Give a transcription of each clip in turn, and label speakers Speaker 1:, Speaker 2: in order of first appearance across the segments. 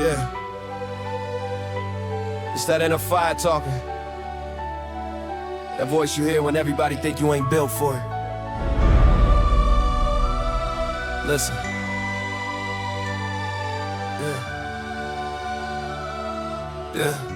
Speaker 1: Yeah. It's that inner fire talking. That voice you hear when everybody think you ain't built for it. Listen. Yeah.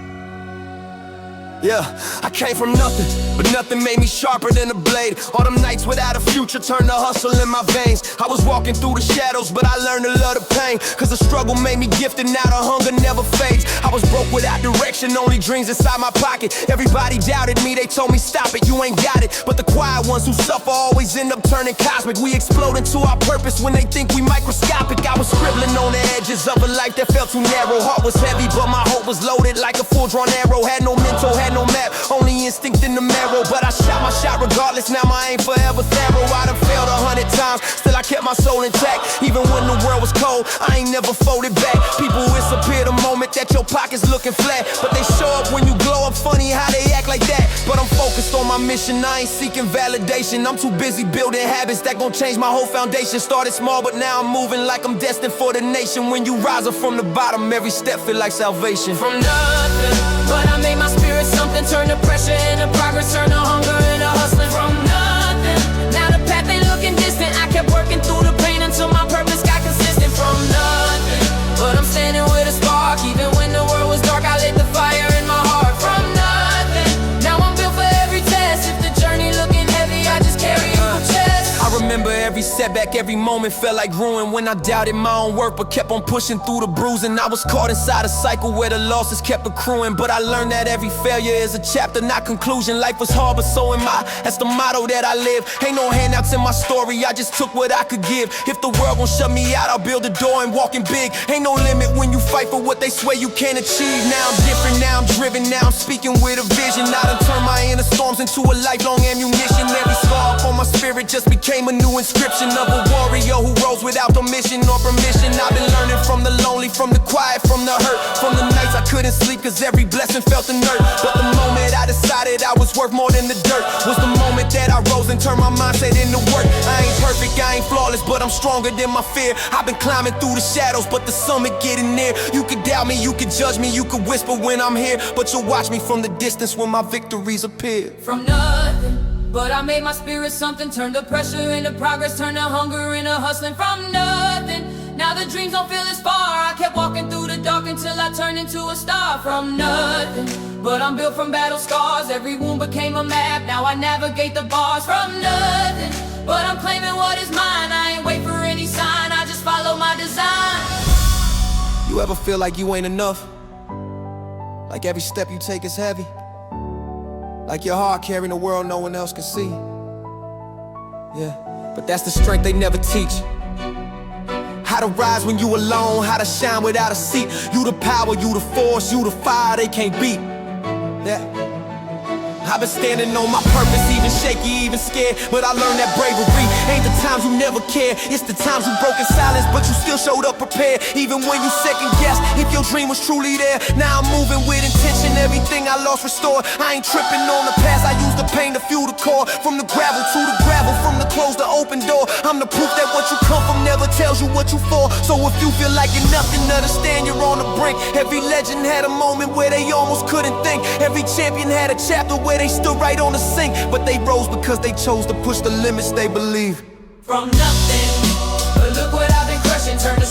Speaker 1: Yeah, I came from nothing, but nothing made me sharper than a blade. All them nights without a future turned to hustle in my veins. I was walking through the shadows, but I learned to love the pain. Cause the struggle made me gifted, now the hunger never fades. I was broke without direction, only dreams inside my pocket. Everybody doubted me, they told me stop it, you ain't got it. But the quiet ones who suffer always end up turning cosmic. We explode into our purpose when they think we microscopic. I was scribbling on the edges of a life that felt too narrow. Heart was heavy, but my hope was loaded like a full-drawn arrow. Had no mental, had no map, only instinct in the marrow. But I shot my shot regardless, now my aim forever thorough. I done failed 100 times, still I kept my soul intact. Even when the world was cold, I ain't never folded back. People disappear the moment that your pocket's looking flat, but they show up when you glow up. Funny how they act like that. But I'm focused on my mission, I ain't seeking validation. I'm too busy building habits that gon' change my whole foundation. Started small, but now I'm moving like I'm destined for the nation. When you rise up from the bottom, every step feel like salvation.
Speaker 2: From nothing, but I made my spirit something. Turn the pressure into progress, turn the hunger into hustling. From nothing, now the path ain't looking distant. I kept working through the pain until my purpose got consistent. From nothing, but I'm standing with a spark. Even when the world was dark, I lit the fire in my heart. From nothing, now I'm built for every test. If the journey looking heavy, I just carry it with chest.
Speaker 1: I remember every setback, every moment felt like ruin. When I doubted my own work, but kept on pushing through the bruising. I was caught inside a cycle where the losses kept accruing. But I learned that every failure is a chapter, not conclusion. Life was hard, but so am I. That's the motto that I live. Ain't no handouts in my story, I just took what I could give. If the world gon' shut me out, I'll build a door and walking big. Ain't no limit when you fight for what they swear you can't achieve. Now I'm different, now I'm driven, now I'm speaking with a vision. I done turned my inner storms into a lifelong ammunition. Every scar on my spirit just became a new inscription of a warrior who rose without permission or permission. I've been learning from the lonely, from the quiet, from the hurt, from the nights I couldn't sleep cause every blessing felt inert. But the moment I decided I was worth more than the dirt was the moment that I rose and turned my mindset into work. I ain't perfect, I ain't flawless, but I'm stronger than my fear. I've been climbing through the shadows, but the summit getting near. You could doubt me, you could judge me, you could whisper when I'm here, but you'll watch me from the distance when my victories appear.
Speaker 2: From nothing, but I made my spirit something. Turned the pressure into progress, turned the hunger into hustling. From nothing, now the dreams don't feel as far. I kept walking through the dark until I turned into a star. From nothing, but I'm built from battle scars. Every wound became a map, now I navigate the bars. From nothing, but I'm claiming what is mine. I ain't wait for any sign, I just follow my design.
Speaker 1: You ever feel like you ain't enough? Like every step you take is heavy? Like your heart carrying the world no one else can see? Yeah, but that's the strength they never teach. How to rise when you alone, how to shine without a seat. You the power, you the force, you the fire they can't beat. Yeah, I've been standing on my purpose, even shaky, even scared. But I learned that bravery ain't the times you never cared. It's the times you broke in silence, but you still showed up prepared. Even when you second guessed if your dream was truly there. Now I'm moving with intention, everything I lost restored. I ain't tripping on the past, I use the pain to fuel the core. From the gravel to the gravel, from the closed to open door. I'm the proof that what you come from never tells you what you for. So if you feel like you're nothing, understand you're on the brink. Every legend had a moment where they almost couldn't think. Every champion had a chapter where they stood right on the sink, but they rose because they chose to push the limits they believe.
Speaker 2: From nothing, but look what I've been crushing. Turn the